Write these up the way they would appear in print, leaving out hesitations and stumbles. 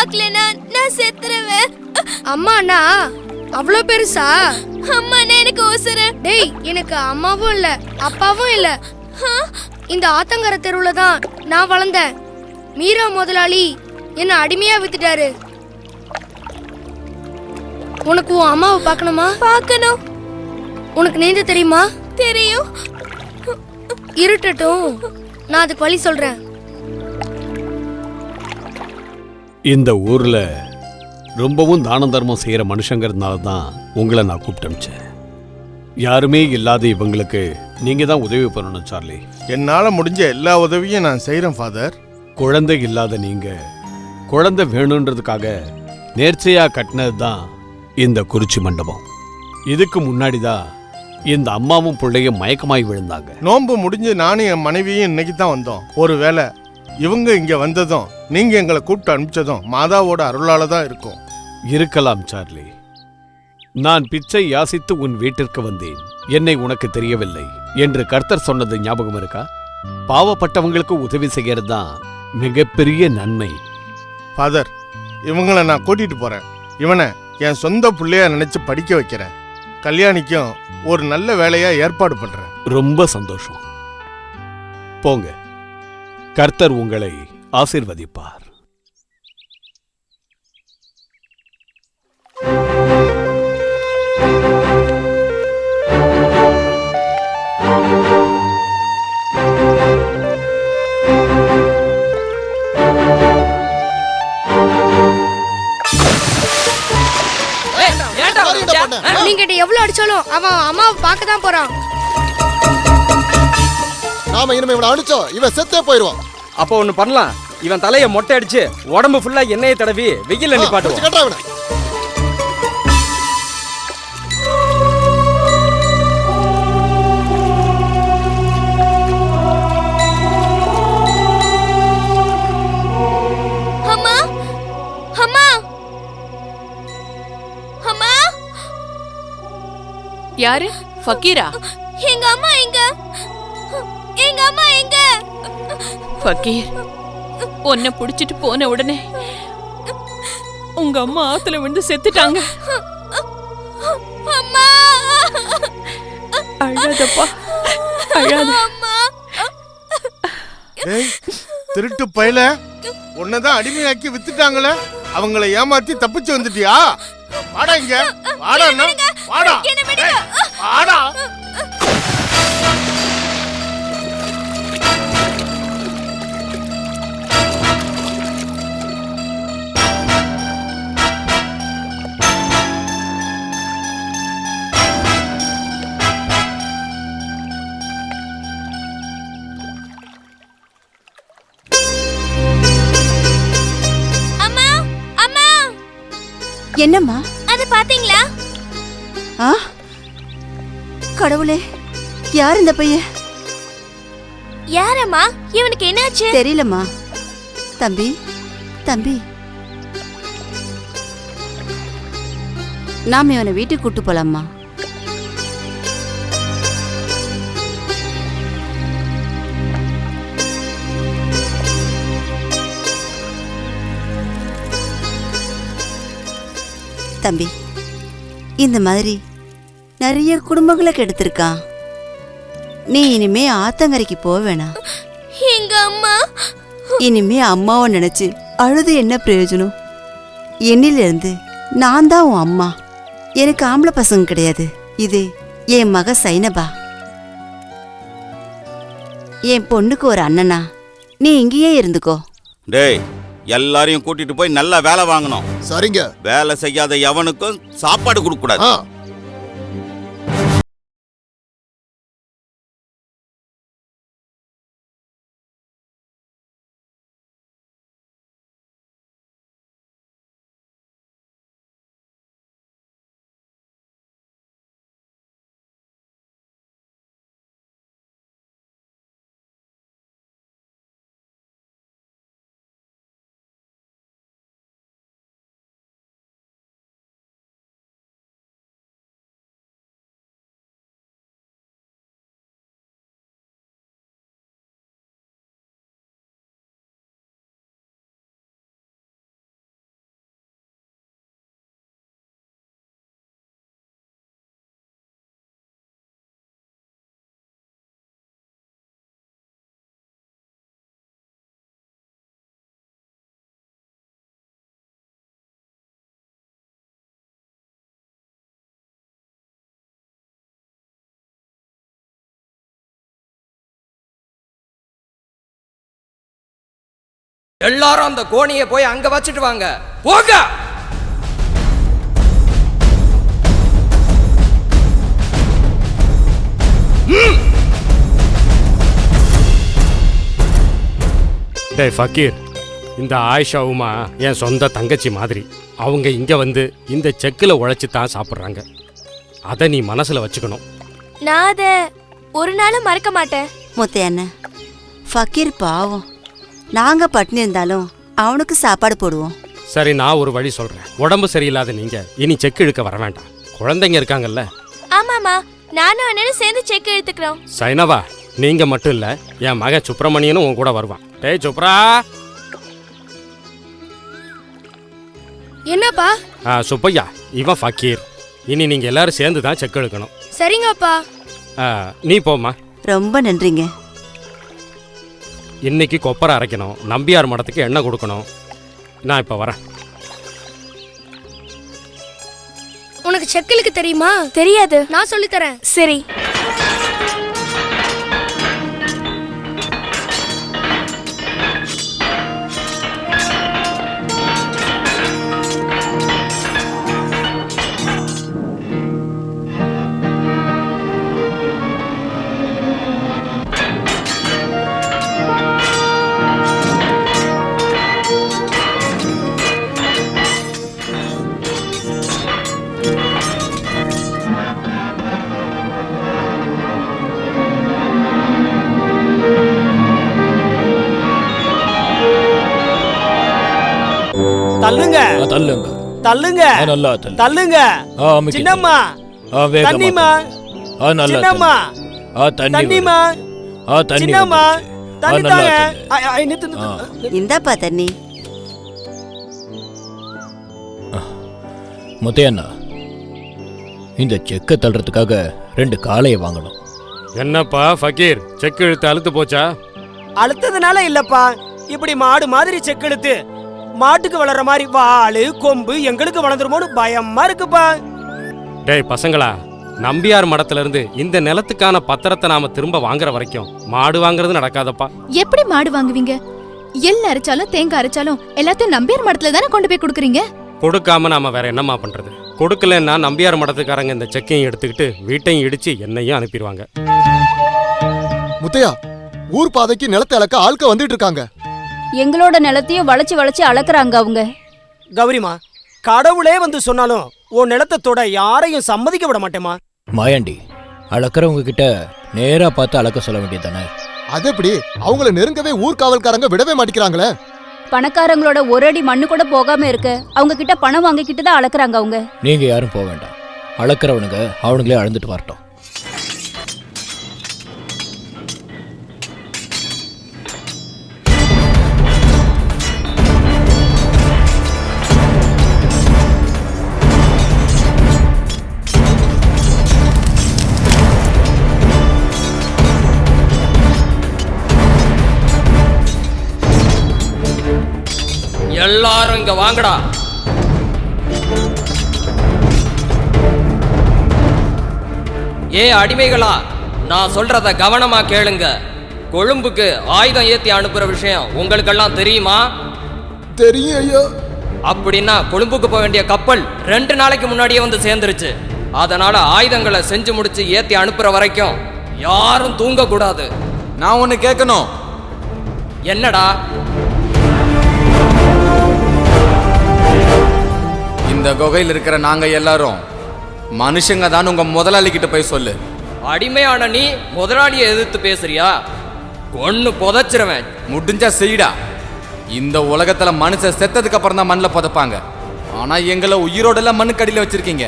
பாக்கலனா நான் செத்துருவேன். அம்மாண்ணா அவ்வளவு பெருசா? அம்மாண்ணா எனக்கு உசுரு. டேய், எனக்கு அம்மாவும் இல்ல அப்பாவும் இல்ல. இந்த ஆத்தங்கர தெருவுல தான் நான் வளர்ந்தேன். மீரா முதலாளி என்ன அடிமையா வித்துட்டாரு. உனக்கு உன் அம்மாவை பார்க்கணுமா? பார்க்கணும். உனக்கு நீந்த தெரியுமா? தெரியும். இருட்டட்டும், நான் அதுக்கு வழி சொல்றேன். இந்த ஊர்ல ரொம்பவும் தான தர்மம் செய்யற மனுஷங்கிறதுனால தான் உங்களை நான் கூப்பிட்டு அனுப்பிச்சேன். யாருமே இல்லாத இவங்களுக்கு நீங்க தான் உதவி பண்ணணும் சார்லி. என்னால முடிஞ்ச எல்லா உதவியும் நான் செய்யறேன் ஃபாதர். குழந்தை இல்லாத நீங்க குழந்தை வேணுன்றதுக்காக நேர்ச்சையா கட்டினது தான் இந்த குறிச்சி மண்டபம். இதுக்கு முன்னாடி தான் இந்த அம்மாவும் பிள்ளையும் மயக்கமாய் விழுந்தாங்க. நோன்பு முடிஞ்சு நானும் என் மனைவியும் இன்னைக்கு தான் வந்தோம். ஒருவேளை இவங்க இங்க வந்ததும் நீங்க எங்களை கூப்பிட்டு அனுப்பிச்சதும் மாதாவோட அருளால தான் இருக்கும். இருக்கலாம் சார்லி. நான் பிச்சை யாசித்து உன் வீட்டிற்கு வந்தேன், என்னை உனக்கு தெரியவில்லை என்று கர்த்தர் சொன்னது ஞாபகம் இருக்கா? பாவப்பட்டவங்களுக்கு உதவி செய்யறது தான் மிகப்பெரிய நன்மை. ஃபாதர், இவங்களை நான் கூட்டிட்டு போறேன். இவனை என் சொந்த பிள்ளையா நினைச்சு படிக்க வைக்கிறேன். கல்யாணிக்கும் ஒரு நல்ல வேலையா ஏற்பாடு பண்றேன். ரொம்ப சந்தோஷம். போங்க, கர்த்தர் உங்களை ஆசீர்வதிப்பார். நீங்க எவ்வளவு அடிச்சாலும் அவன் அம்மாவை பார்க்க தான் போறான். நாம இனிமே இவனை அடிச்சோம், இவன் செத்தே போயிடுவான். அப்போ ஒண்ணு பண்ணலாம், இவன் தலைய மொட்டை அடிச்சு உடம்பு ஃபுல்லா எண்ணெயை தடவி வெயில்ல நிப்பாட்டுவோம். அம்மா, அம்மா, அம்மா. யாரு? ஃபக்கீரா? எங்க அம்மா எங்க? எங்க அம்மா எங்க? ஃபக்கீர், உன்னை புடிச்சிட்டு போன உடனே உங்க அம்மா ஆத்துல விழுந்து செத்துட்டாங்க. அம்மா, அழாதப்பா, அழாத. அம்மா. டேய், திருட்டு பயல, உன்னதான் அடிமையாக்கி வித்துட்டாங்களே, அவங்கள ஏமாத்தி தப்பிச்சு வந்துட்டியா? வாடா இங்க, வாடா அண்ணா, வாடா, டேய், வாடா. அம்மா, அம்மா. என்னம்மா? அது பாத்தீங்களா? ஆ, கடவுளே, யார் இந்த பையன்? யாரம்மா? இவனுக்கு என்னாச்சு? தெரியலம்மா. தம்பி, தம்பி, நாம இவனை வீட்டுக்கு கூட்டு போலாமா? தம்பி, இந்த மாதிரி நிறைய குடும்பங்களை கெடுத்திருக்கான். நீ இனிமே ஆத்தங்கரைக்கு போக வேணாம். எங்க அம்மா? இனிமே அம்மாவை நினைச்சு அழுது என்ன பிரயோஜனம்? என்னிலிருந்து நான் தான் உன் அம்மா. எனக்கு ஆம்பளை பசங்க கிடையாது. இது என் மக சைனபா. என் பொண்ணுக்கு ஒரு அண்ணனா. நீ இங்கேயே இருந்துக்கோ. டேய், எல்லாரையும் கூட்டிட்டு போய் நல்லா வேலை வாங்கணும். சரிங்க. வேலை செய்யாத எவனுக்கும் சாப்பாடு கொடுக்க கூடாது. எல்லாரும் அந்த கோணியை போய் அங்க வச்சுட்டு வாங்க. போங்க. டேய் ஃபக்கீர், இந்த ஆயிஷா உமா என் சொந்த தங்கச்சி மாதிரி. அவங்க இங்க வந்து இந்த செக்கில் உழைச்சி தான் சாப்பிட்றாங்க. அதை நீ மனசுல வச்சுக்கணும். நான் அதை ஒரு நாளும் மறக்க மாட்டேன். முத்தையண்ண, ஃபக்கீர் பாவம். நாங்க பட்டினி இருந்தாலும் அவனுக்கு சாப்பாடு போடுவோம். சரி, நான் ஒரு வழி சொல்றேன். உடம்பு சரியில்லாத நீங்க இனி செக் இழுக்க வர வேண்டாம். குழந்தைங்க இருக்காங்கல்ல. ஆமாமா, நானும் அண்ணனும் சேர்ந்து செக் எடுத்துக்கிறோம். சைனவா, நீங்க மட்டும் இல்ல, என் மகன் சுப்பிரமணியனும் உன் கூட வருவான். டேய் சுப்ரா. என்னப்பா? சுப்பையா, இவன் ஃபக்கீர். இனி நீங்க எல்லாரும் சேர்ந்து தான் செக் எடுக்கணும். சரிங்கப்பா. நீ போம்மா. ரொம்ப நன்றிங்க. இன்னைக்கு கொப்பரை அரைக்கணும், நம்பியார் மடத்துக்கு எண்ணெய் கொடுக்கணும். நான் இப்ப வரேன். உனக்கு செக்கிலுக்கு தெரியுமா? தெரியாது. நான் சொல்லித்தரேன். சரி. தள்ளுங்க தள்ளுங்க தள்ளுங்க நல்லா தள்ளுங்க. சின்னம்மா தண்ணிமா. சின்னம்மா தண்ணிமா. சின்னம்மா தண்ணி தாங்க. இந்தாப்பா தண்ணி. முத்தையண்ணா, இந்த செக்கை தள்ளுறதுக்காக 2 காளையை வாங்கணும். என்னப்பா ஃபக்கீர், செக் இழுத்து அழுத்து போச்சா? அழுத்ததுனால இல்லப்பா, இப்படி மாடு மாதிரி செக் இழுத்து மாட்டுக்கு வளர்ற மாதிரி வாளு கொம்பு எங்களுக்கு வளர்ந்துருமோன்னு பயமா இருக்குப்பா. டேய் பசங்களா, நம்பியார் மடத்துல இருந்து இந்த நிலத்துக்கான பத்திரத்தை நாம திரும்ப வாங்குற வரைக்கும் மாடு வாங்குறது நடக்காதப்பா. எப்படி மாடு வாங்குவீங்க? எள் அரைச்சாலும் தேங்காய் அரைச்சாலும் எல்லாத்தையும் நம்பியார் மடத்துல தானே கொண்டு போய் கொடுக்குறீங்க. கொடுக்காம நாம வேற என்னமா பண்றது? கொடுக்கலன்னா நம்பியார் மடத்துக்காரங்க இந்த செக்கையும் எடுத்துக்கிட்டு வீட்டையும் இடிச்சு என்னையும் அனுப்பிடுவாங்க. முத்தையா, ஊர் பாதைக்கு நிலத்தை அளக்க ஆட்க வந்துட்டு இருக்காங்க. எங்களோட நிலத்தையும் வளைச்சு வளைச்சு அளக்குறாங்க அவங்க. கௌரிமா, கடவுளே வந்து சொன்னாலும் உன் நிலத்தை தொட யாரையும் சம்மதிக்க விட மாட்டேமா. மாயாண்டி, அளக்கிறவங்க கிட்ட நேரா பார்த்து அளக்க சொல்ல வேண்டியதானே? அது எப்படி? அவங்கள நெருங்கவே ஊர்காவல்காரங்க விடவே மாட்டேங்கிறாங்களே. பணக்காரங்களோட ஒரு அடி மண்ணு கூட போகாம இருக்கு. அவங்க கிட்ட பணம் வாங்கிக்கிட்டு தான் அளக்குறாங்க அவங்க. நீங்க யாரும் போக வேண்டாம். அளக்கிறவனுங்க அவனுங்களே அளந்துட்டு வரட்டும். எல்லாரும் இங்க வாங்கடா. அடிமைகளா, நான் சொல்றத கவனமா கேளுங்க. கொழும்புக்கு ஆயுதம் ஏத்தி அனுப்புற விஷயம் உங்களுக்கெல்லாம் தெரியுமா? தெரியும் ஐயா. அப்படின்னா கொழும்புக்கு போக வேண்டிய கப்பல் 2 நாளைக்கு முன்னாடியே வந்து சேர்ந்துருச்சு. அதனால ஆயுதங்களை செஞ்சு முடிச்சு ஏத்தி அனுப்புற வரைக்கும் யாரும் தூங்க கூடாது. நான் ஒன்னு கேட்கணும். என்னடா? இந்த குகையில் இருக்கிற நாங்க எல்லாரும் மனுஷங்க தான் உங்க முதலாளி கிட்ட போய் சொல்லு. அடிமையான நீ முதலாளியை எதிர்த்து பேசுறியா? கொன்னு புதைச்சிருவேன். முடிஞ்சா செய்டா. இந்த உலகத்துல மனுஷன் செத்ததுக்கு அப்புறம் தான் மண்ணில் புதைப்பாங்க. ஆனா எங்களை உயிரோடெல்லாம் மண்ணுக்கடியில் வச்சிருக்கீங்க.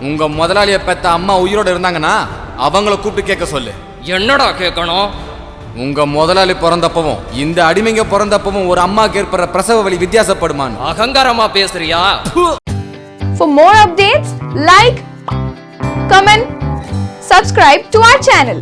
உங்க முதலாளியை பெத்த அம்மா உயிரோட இருந்தாங்கன்னா அவங்கள கூப்பிட்டு கேட்க சொல்லு. என்னடா கேட்கணும்? உங்க முதலாளி பிறந்தப்பவும் இந்த அடிமைங்க பிறந்தப்பவும் ஒரு அம்மாக்கு ஏற்படுற பிரசவ வலி வித்தியாசப்படுமான்னு அகங்காரமா பேசுறியா? For more updates, like, comment, subscribe to our channel.